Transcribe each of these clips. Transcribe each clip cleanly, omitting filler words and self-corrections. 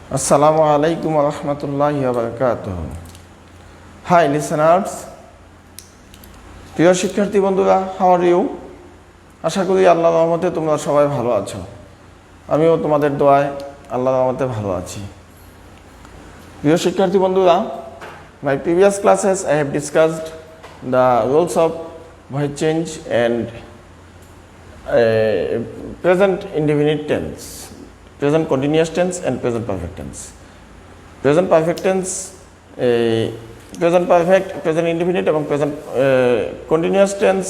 Assalamu alaikum wa rahmatullahi wa barakatuh. Hi listeners, প্রিয় শিক্ষার্থী বন্ধুরা, হাউ আর ইউ? আশা করি আল্লাহর রহমতে তোমরা সবাই ভালো আছো। আমিও তোমাদের দোয়ায় আল্লাহর রহমতে ভালো আছি। প্রিয় শিক্ষার্থী বন্ধুরা, my previous classes I have discussed the roles of voice change and present indefinite tense, present continuous tense and present perfect tense. Present perfect tense, present perfect, present indefinite এবং present continuous tense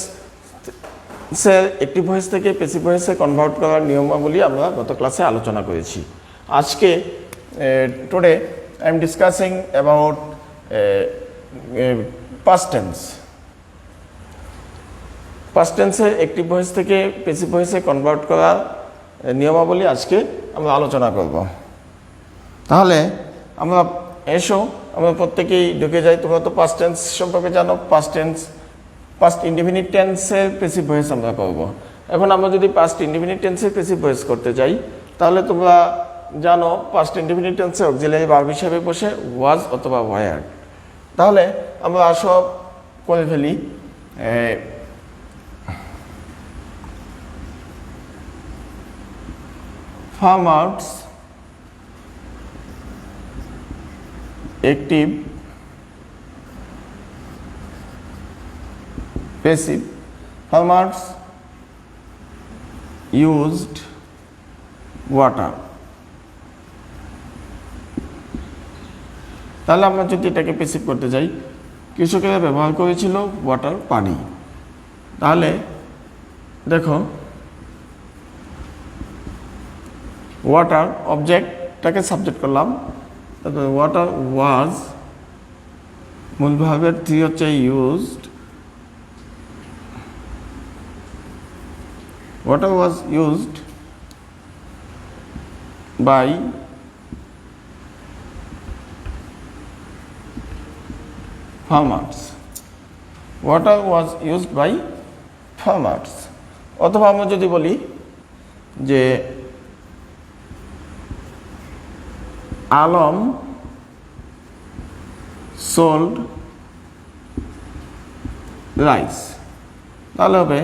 একটি voice থেকে passive ভয়েসে convert করার নিয়মাবলী আমরা গত ক্লাসে আলোচনা করেছি। আজকে today I am discussing about past tense. Past টেন্সে একটি ভয়েস থেকে প্যাসিভ ভয়েসে কনভার্ট করার নিয়মাবলী আজকে আমরা আলোচনা করব। তাহলে আমরা আমরা প্রত্যেকেই ঢুকে যাই। তোমরা তো পাস্ট টেন্স সম্পর্কে জানো। পাস্ট ইনডিফিনিট টেন্সের প্যাসিভ ভয়েস আমরা করব। এখন আমরা যদি পাস্ট ইনডিফিনিট টেন্সের প্যাসিভ ভয়েস করতে যাই, তাহলে তোমরা জানো পাস্ট ইনডিফিনিট টেন্সে অক্সিলারি ভার্ব হিসেবে বসে ওয়াজ অথবা ওয়ার। তাহলে আমরা সব করে ফেলি। farmers active passive farmers used water। তাহলে আমরা যদি এটাকে প্যাসিভ করতে যাই, কৃষকেরা ব্যবহার করেছিল ওয়াটার পানি। তাহলে দেখো ওয়াটার অবজেক্টটাকে সাবজেক্ট করলাম, তারপরে ওয়াটার ওয়াজ মূল ভার্বের থ্রি হচ্ছে used. Water was used by farmers. Water was used by farmers. অথবা আমরা যদি বলি যে আলম সোল্ড রাইস। তাহলে হবে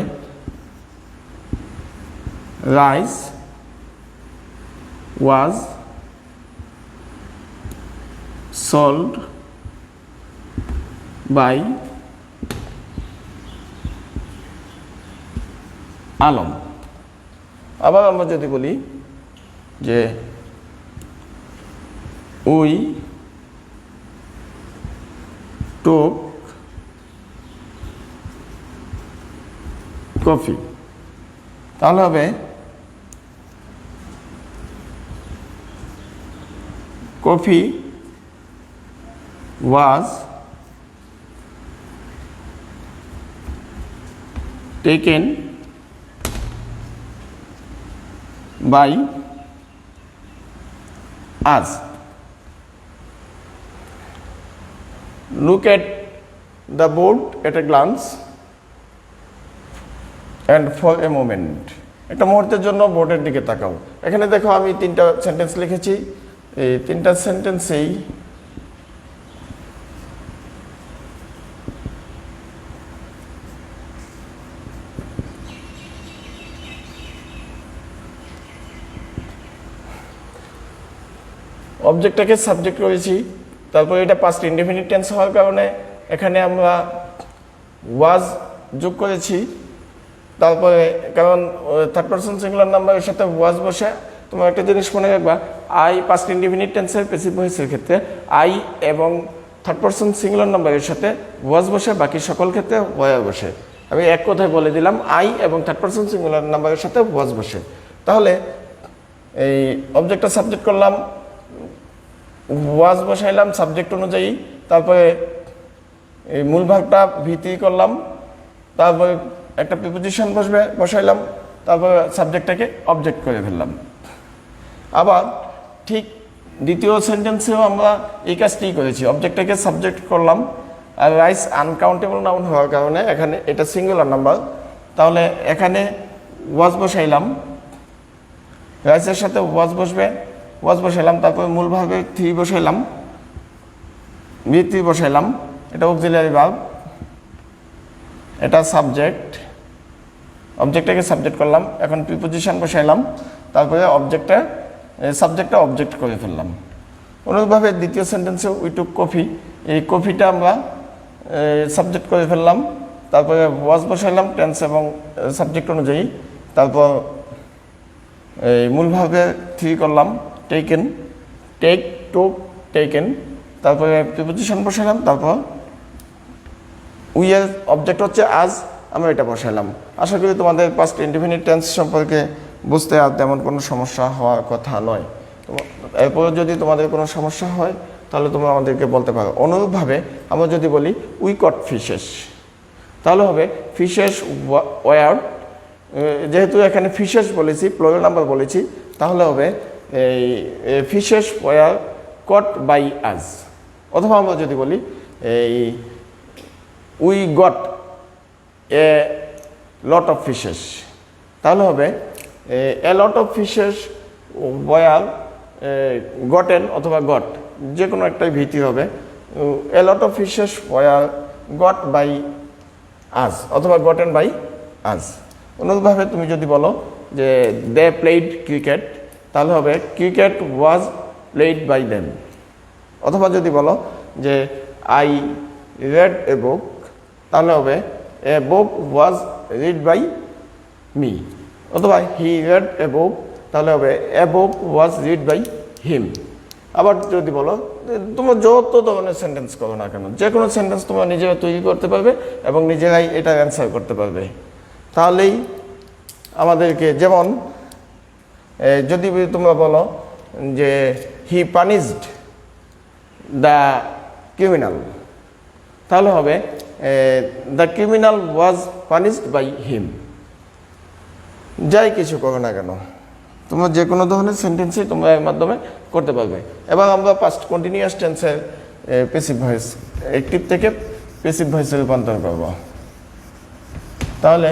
rice was sold by Alam. আবার আমরা যদি বলি যে we took coffee। তাহলে হবে coffee was taken by us। Look at the board at a glance and for a moment। একটা মুহূর্তের জন্য বোর্ডের দিকে তাকাও। এখানে দেখো আমি তিনটা সেন্টেন্স লিখেছি। এই তিনটা সেন্টেন্সেই অবজেক্টটাকে সাবজেক্ট করেছি। তারপরে এটা পাস্ট ইনডিফিনিট টেন্স হওয়ার কারণে এখানে আমরা ওয়াজ যোগ করেছি। তারপরে কারণ থার্ড পারসন সিঙ্গুলার নাম্বারের সাথে ওয়াজ বসে, তোমার একটা জিনিস মনে রাখবা, আই পাস্ট ইনডিফিনিট টেন্সের প্যাসিভ ভয়েসের ক্ষেত্রে আই এবং থার্ড পারসন সিঙ্গুলার নাম্বারের সাথে ওয়াজ বসে, বাকি সকল ক্ষেত্রে ওয়ার বসে। আমি এক কথায় বলে দিলাম, আই এবং থার্ড পারসন সিঙ্গুলার নাম্বারের সাথে ওয়াজ বসে। তাহলে এই অবজেক্টটা সাবজেক্ট করলাম, ওয়াজ বসাইলাম সাবজেক্ট অনুযায়ী, তারপরে এই মূল ভাগটা ভিত্তি করলাম, তারপরে একটা প্রিপোজিশন বসাইলাম, তারপরে সাবজেক্টটাকে অবজেক্ট করে ফেললাম। আবার ঠিক দ্বিতীয় সেন্টেন্সেও আমরা এই কাজটি করেছি। অবজেক্টটাকে সাবজেক্ট করলাম, আর রাইস আনকাউন্টেবল নাউন হওয়ার কারণে এখানে এটা সিঙ্গুলার নাম্বার, তাহলে এখানে ওয়াজ বসাইলাম, রাইসের সাথে ওয়াজ বসবে, ওয়াজ বসাইলাম, তারপরে মূল ভার্বে থ্রি বসাইলাম, V3 বসাইলাম, এটা অক্সিলারি ভার্ব, এটা সাবজেক্ট, অবজেক্টটাকে সাবজেক্ট করলাম। এখন প্রিপোজিশন বসাইলাম, তারপরে সাবজেক্টটা অবজেক্ট করে ফেললাম। অনুরূপভাবে দ্বিতীয় সেন্টেন্সে উই টুক কফি, এই কফিটা আমরা সাবজেক্ট করে ফেললাম, তারপরে ওয়াজ বসাইলাম টেন্স এবং সাবজেক্ট অনুযায়ী, তারপর এই মূল ভার্বে থ্রি করলাম, টেকেন, টেক, টুক, টেকেন, তারপরে প্রিপোজিশন বসাইলাম, তারপর উইয়ের অবজেক্ট হচ্ছে আজ, আমরা এটা বসাইলাম। আশা করি তোমাদের পাস্ট ইনডিফিনিট টেন্স সম্পর্কে বুঝতে আর তেমন কোনো সমস্যা হওয়ার কথা নয়। এরপরে যদি তোমাদের কোনো সমস্যা হয় তাহলে তোমরা আমাদেরকে বলতে পারো। অনুরূপভাবে আমরা যদি বলি উই কট ফিশেস, তাহলে হবে ফিশেস ওয়ার, যেহেতু এখানে ফিশেস বলেছি, প্লুরাল নাম্বার বলেছি, তাহলে হবে এই fishes war caught by us. অথবা আমরা যদি বলি এই we got a lot of fishes, তাহলে হবে a lot of fishes were gotten অথবা গট, যে কোনো একটাই ভিত্তি হবে। A lot of fishes were got by us অথবা গটেন বাই আজ। অনুরূপভাবে তুমি যদি বলো যে দে প্লেড ক্রিকেট, তাহলে হবে cricket was played by them. অথবা যদি বলো যে আই রেড এ বুক, তাহলে হবে এ বুক ওয়াজ রিড বাই মি। অথবা হি রেড এ বুক, তাহলে হবে এ বুক ওয়াজ রিড বাই হিম। আবার যদি বলো, তোমরা যত ধরনের সেন্টেন্স করো না কেন, যে কোনো সেন্টেন্স তোমরা নিজেরা তৈরি করতে পারবে এবং নিজেরাই এটা অ্যান্সার করতে পারবে। তাহলেই আমাদেরকে, যেমন যদি তোমরা বলো যে হি পানিশড দ্য ক্রিমিনাল, তাহলে হবে the criminal was punished by him. যাই কিছু করো না কেন, তোমরা যে কোনো ধরনের সেন্টেন্সই তোমরা এর মাধ্যমে করতে পারবে। এবার আমরা পাস্ট কন্টিনিউয়াস টেন্সের প্যাসিভ ভয়েস, অ্যাক্টিভ থেকে প্যাসিভ ভয়েসে রূপান্তর করব। তাহলে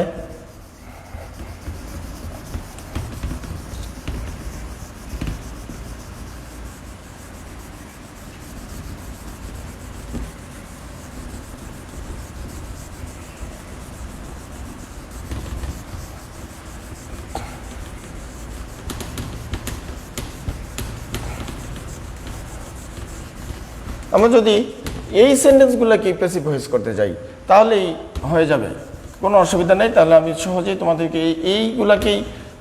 আমরা যদি এই সেন্টেন্সগুলোকে প্যাসিভ ভয়েস করতে যাই তাহলেই হয়ে যাবে, কোনো অসুবিধা নেই। তাহলে আমি সহজেই তোমাদেরকে এইগুলাকেই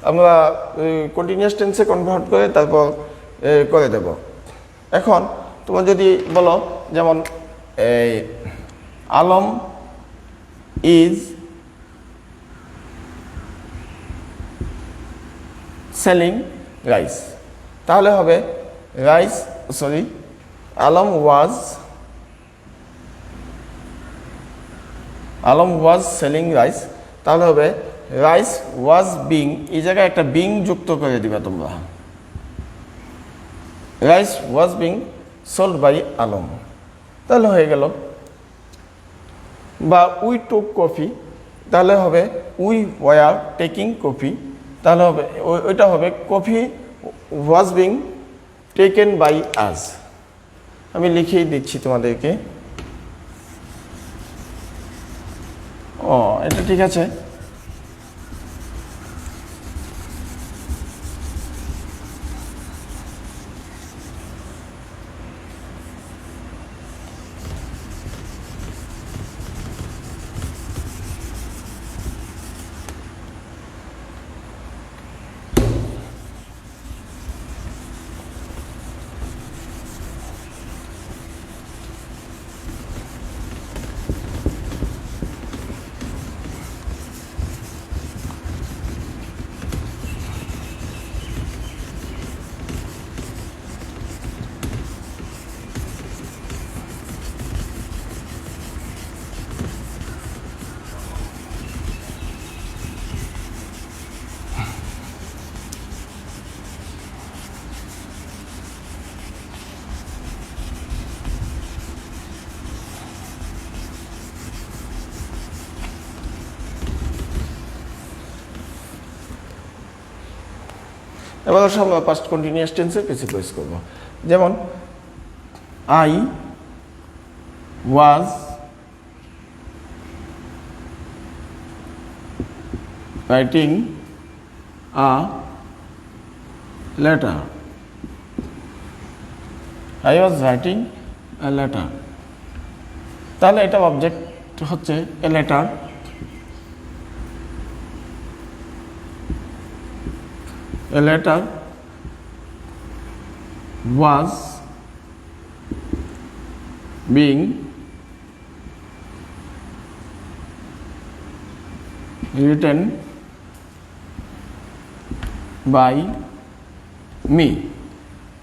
আমরা কন্টিনিউয়াস টেন্সে কনভার্ট করে তারপর করে দেব। এখন তোমরা যদি বলো, যেমন এই আলম ইজ সেলিং রাইস, তাহলে হবে আলম ওয়াজ সেলিং রাইস, তাহলে হবে রাইস ওয়াজ বিং, এই জায়গায় একটা বিং যুক্ত করে দিবা তোমরা, rice was being sold by Alam, তাহলে হয়ে গেল। বা উই টুক কফি, তাহলে হবে উই ওয়ার টেকিং কফি, তাহলে হবে ওইটা হবে coffee was being taken by us. আমি লিখেই দিচ্ছি তোমাদেরকে। এটা ঠিক আছে। এবার আমরা পাস্ট কন্টিনিউয়াস টেন্সে প্যাসিভ ভয়েস করব। যেমন I was writing a letter. I was writing a letter, তাহলে এটা অবজেক্ট হচ্ছে a letter. A letter was being written by me.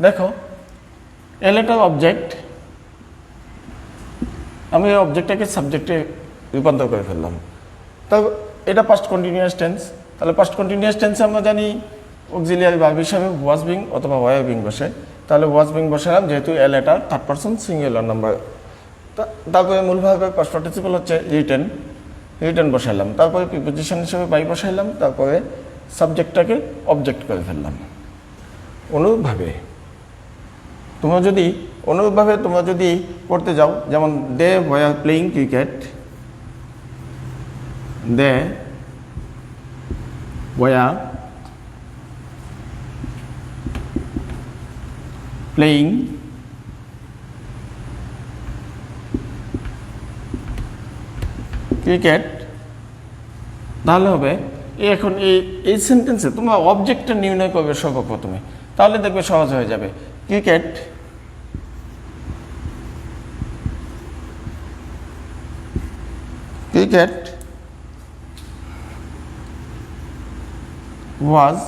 দেখো a letter অবজেক্ট, আমি এই অবজেক্টটাকে সাবজেক্টে রূপান্তর করে ফেললাম। তবে এটা পাস্ট কন্টিনিউয়াস টেন্স। তাহলে পাস্ট কন্টিনিউয়াস টেন্সে আমরা জানি অক্সিলিয়ারি ভার্ব হিসাবে ওয়াজ বিং অথবা ওয়ার বিং বসে। তাহলে ওয়াজ বিং বসালাম, যেহেতু a letter third person singular number. তারপরে মূল ভার্বের পাস্ট পার্টিসিপল হচ্ছে রিটেন, রিটেন বসাইলাম। তারপরে প্রিপোজিশন হিসেবে বাই বসাইলাম। তারপরে সাবজেক্টটাকে অবজেক্ট করে ফেললাম। অনুরূপভাবে তোমরা যদি করতে যাও, যেমন they were playing cricket, they were playing cricket, তাহলে হবে এখন এই সেন্টেন্সে তোমরা অবজেক্টটা নির্ণয় করবে সর্বপ্রথমে, তাহলে দেখবে সহজ হয়ে যাবে। Cricket was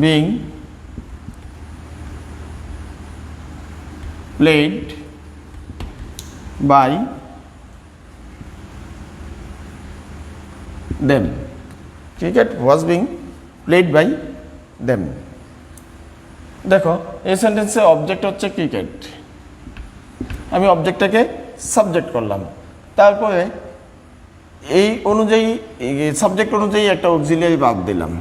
being played by them. Cricket was being played by them. দেখো এই সেন্টেন্সে অবজেক্ট হচ্ছে ক্রিকেট, আমি অবজেক্টটাকে সাবজেক্ট করলাম। তারপরে এই অনুযায়ী সাবজেক্ট অনুযায়ী একটা অক্সিলিয়ারি ভার্ব দিলাম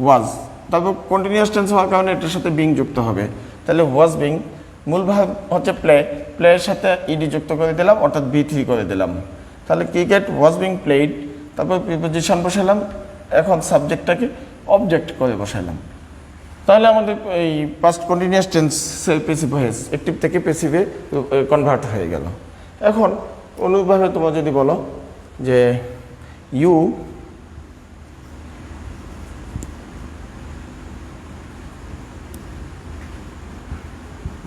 ওয়াজ। তারপর কন্টিনিউয়াস টেন্স হওয়ার কারণে এটার সাথে বিং যুক্ত হবে। তাহলে ওয়াজ বিং, মূল ভার্ব হচ্ছে প্লে, প্লেয়ের সাথে ইডি যুক্ত করে দিলাম, অর্থাৎ B3 করে দিলাম। তাহলে ক্রিকেট ওয়াজ বিং প্লেড, তারপর প্রিপোজিশন বসালাম। এখন সাবজেক্টটাকে অবজেক্ট করে বসালাম। তাহলে আমাদের এই পাস্ট কন্টিনিউয়াস টেন্সের প্যাসিভ ভয়েস অ্যাক্টিভ থেকে প্যাসিভে কনভার্ট হয়ে গেল। এখন অনুরূপভাবে তোমরা যদি বলো যে you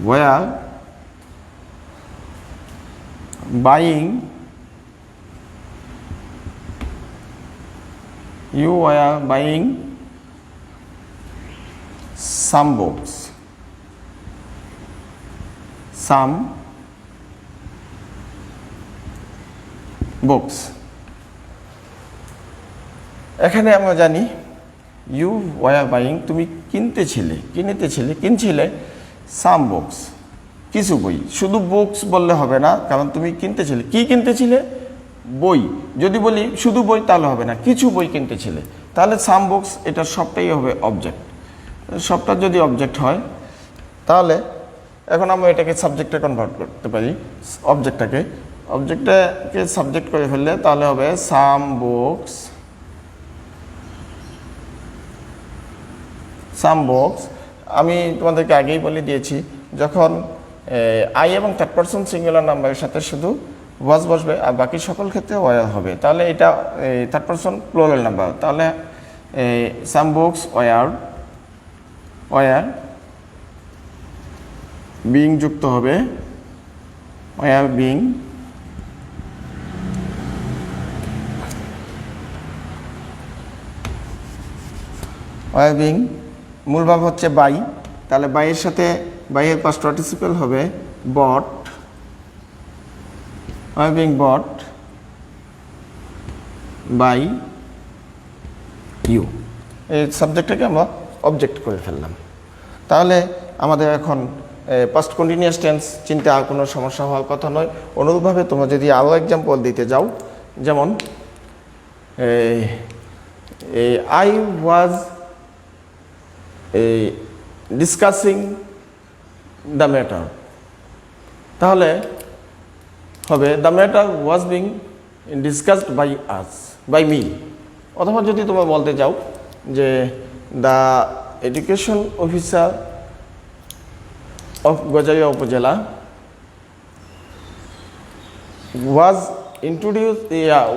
were buying some books, এখানে আমরা জানি ইউ ওয়ার বাইং, তুমি কিনছিলে সাম বুকস, কিছু বই। শুধু বুকস বললে হবে না, কারণ তুমি কিনতেছিলে। কি কিনতেছিলে? বই। যদি বলি শুধু বই তাহলে হবে না, কিছু বই কিনতেছিলে। তাহলে সাম বুকস, এটা সবটাই হবে অবজেক্ট। সবটা যদি অবজেক্ট হয় তাহলে এখন আমরা এটাকে সাবজেক্টে কনভার্ট করতে পারি। অবজেক্টটাকে সাবজেক্ট করে ফেললে তাহলে হবে সাম বুকস, আমি তোমাদেরকে আগেই বলে দিয়েছি, যখন আই এবং থার্ড পারসন সিঙ্গুলার নাম্বারের সাথে শুধু ওয়াজ বসবে আর বাকি সকল ক্ষেত্রে ওয়ার হবে, তাহলে এটা থার্ড পারসন প্লুরাল নাম্বার। তাহলে সাম বুকস ওয়ার বিং যুক্ত হবে, ওয়ার বিং মূল ভাব হচ্ছে বাই। তাহলে বাইয়ের সাথে বাইয়ের পাস্ট পার্টিসিপল হবে বট, বিং বট বাই ইউ। এই সাবজেক্টটাকে আমরা অবজেক্ট করে ফেললাম। তাহলে আমাদের এখন পাস্ট কন্টিনিউয়াস টেন্স চিন্তা আর কোনো সমস্যা হওয়ার কথা নয়। অনুরূপভাবে তোমরা যদি আরও এক্সাম্পল দিতে যাও, যেমন I was discussing the matter, তাহলে হবে the matter was being discussed by us, by me. অথবা যদি তোমরা বলতে চাও যে the education officer of Gazaria Upazila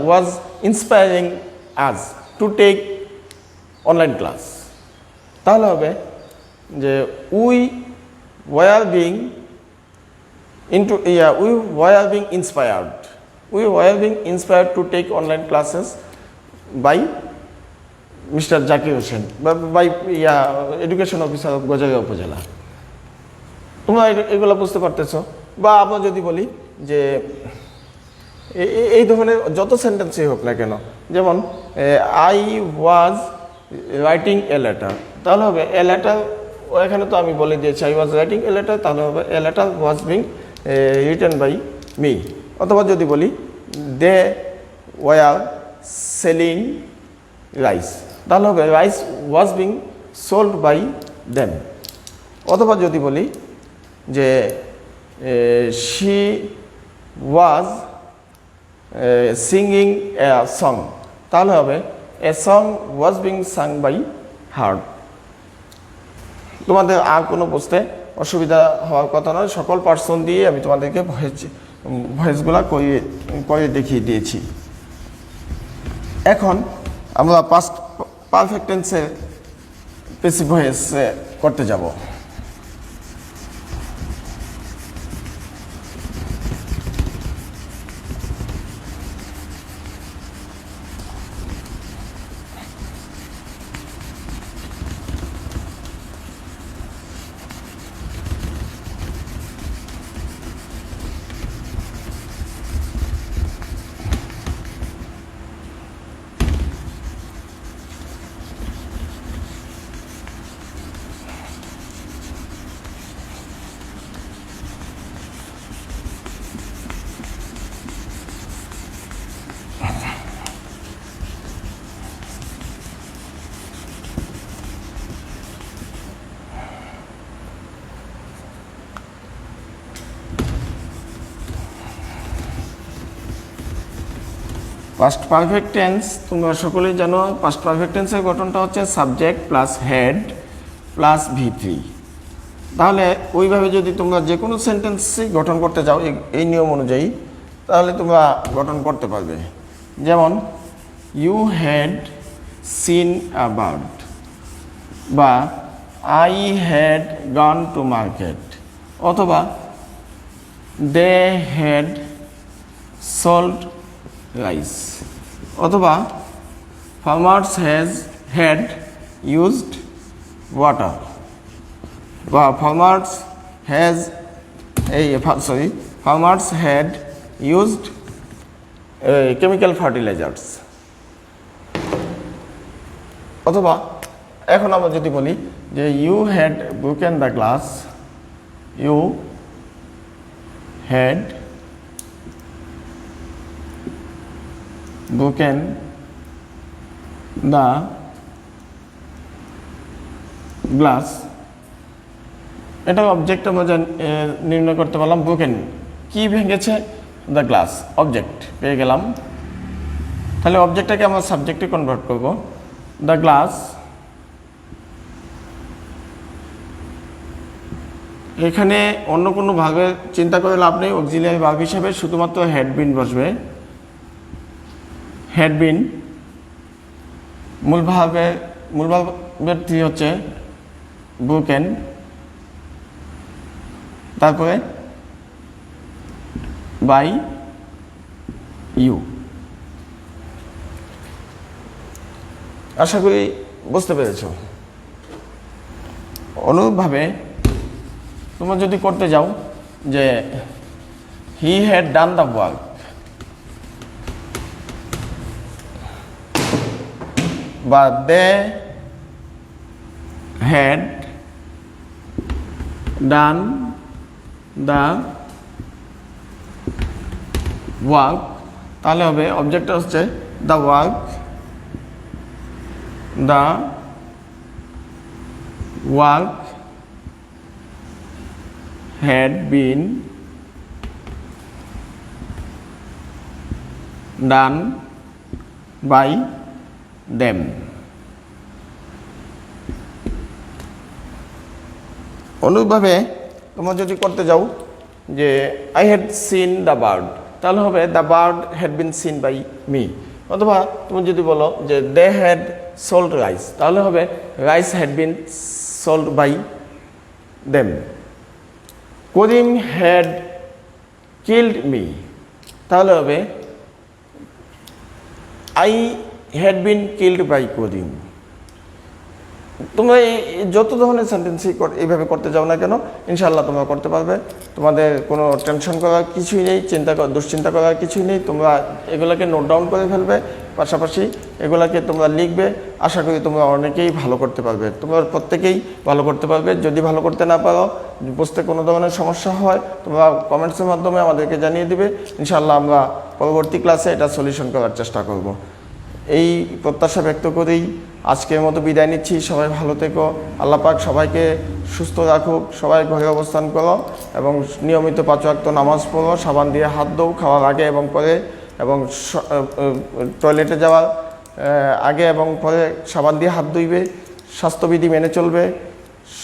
was inspiring us to take online class, তাহলে হবে যে we were being inspired to take online classes by Mr. Zakir Hussain, by education officer of Gazaria উপজেলা। তোমরা এগুলো বুঝতে পারতেছো। বা আমরা যদি বলি যে এই ধরনের যত সেন্টেন্সই হোক না কেন, যেমন I was writing a letter, তাহলে হবে এ লেটার, এখানে তো আমি বলে দিয়েছি I was writing a letter, তাহলে হবে a letter was being written by me. অথবা যদি বলি দে ওয়ার সেলিং রাইস, তাহলে হবে rice was being sold by them. অথবা যদি বলি যে she was singing a song, তাহলে হবে a song was being sung by her. তোমাদের আর কোনো বুঝতে অসুবিধা হওয়ার কথা নয়, সকল পার্সন দিয়ে আমি তোমাদেরকে ভয়েসগুলো করে দেখিয়ে দিয়েছি। এখন আমরা পাস্ট পারফেক্ট টেন্সের পেসিভ ভয়েস করতে যাব। পাস্ট পারফেক্ট টেন্স তোমরা সকলেই জানো, পাস্ট পারফেক্ট টেন্সের গঠনটা হচ্ছে সাবজেক্ট প্লাস হেড প্লাস ভি3। তাহলে ওইভাবে যদি তোমরা যে কোনো সেন্টেন্সই গঠন করতে চাও এই নিয়ম অনুযায়ী, তাহলে তোমরা গঠন করতে পারবে। যেমন you had seen a bird, বা I had gone to market, অথবা দে হ্যাড সোল্ড রাইস, অথবা ফার্মার্স হ্যাড ইউজড ওয়াটার, বা farmers had used chemical fertilisers. অথবা এখন আমরা যদি বলি যে you had broken the glass, you had broken the glass, এটা অবজেক্ট আমরা নির্ণয় করতে পারলাম। ব্রোকেন কি ভেঙেছে, দ্য গ্লাস, অবজেক্ট পেয়ে গেলাম। তাহলে অবজেক্টটাকে আমরা সাবজেক্টে কনভার্ট করব। দ্য গ্লাস, এখানে অন্য কোনো ভাবে চিন্তা করে লাভ নেই, অক্সিলিয়ারি ভার্ব হিসেবে শুধুমাত্র হ্যাড বিন বসবে। হ্যাড বিন মূল ভার্বের হচ্ছে ব্রোকেন, তারপরে বাই ইউ। আশা করি বুঝতে পেরেছ। অনুরূপভাবে তোমরা যদি করতে যাও যে he had done the work, বা they had done the work, তাহলে হবে অবজেক্টটা হচ্ছে the work the work had been done by them. অনুরূপভাবে তোমরা যদি করতে যাও যে I had seen the bird, তাহলে হবে the bird had been seen by me. অথবা তুমি যদি বলো যে দে হ্যাড সোল্ড রাইস, তাহলে হবে rice had been sold by them. Karim had killed me, তাহলে হবে I had been killed by Karim. তোমরা এই যত ধরনের সেন্টেন্সই এইভাবে করতে যাও না কেন, ইনশাআল্লাহ তোমরা করতে পারবে। তোমাদের কোনো টেনশন করার কিছুই নেই, দুশ্চিন্তা করার কিছুই নেই। তোমরা এগুলোকে নোট ডাউন করে ফেলবে, পাশাপাশি এগুলাকে তোমরা লিখবে। আশা করি তোমরা অনেকেই ভালো করতে পারবে, তোমরা প্রত্যেকেই ভালো করতে পারবে। যদি ভালো করতে না পারো, বুঝতে কোনো ধরনের সমস্যা হয়, তোমরা কমেন্টসের মাধ্যমে আমাদেরকে জানিয়ে দিবে। ইনশাআল্লাহ আমরা পরবর্তী ক্লাসে এটা সলিউশন করার চেষ্টা করব। এই প্রত্যাশা ব্যক্ত করেই আজকের মতো বিদায় নিচ্ছি। সবাই ভালো থেকো, আল্লাহ পাক সবাইকে সুস্থ রাখুক। সবাই ঘরে অবস্থান করো এবং নিয়মিত 5 ওয়াক্ত নামাজ পড়ো, সাবান দিয়ে হাত ধোও খাওয়ার আগে এবং পরে, এবং টয়লেটে যাওয়ার আগে এবং পরে সাবান দিয়ে হাত ধুইবে, স্বাস্থ্যবিধি মেনে চলবে।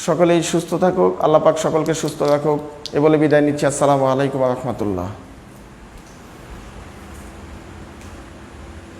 সকলেই সুস্থ থাকুক, আল্লাহ পাক সকলকে সুস্থ রাখুক। এ বলে বিদায় নিচ্ছি। আসসালামু আলাইকুম ওয়া রাহমাতুল্লাহ।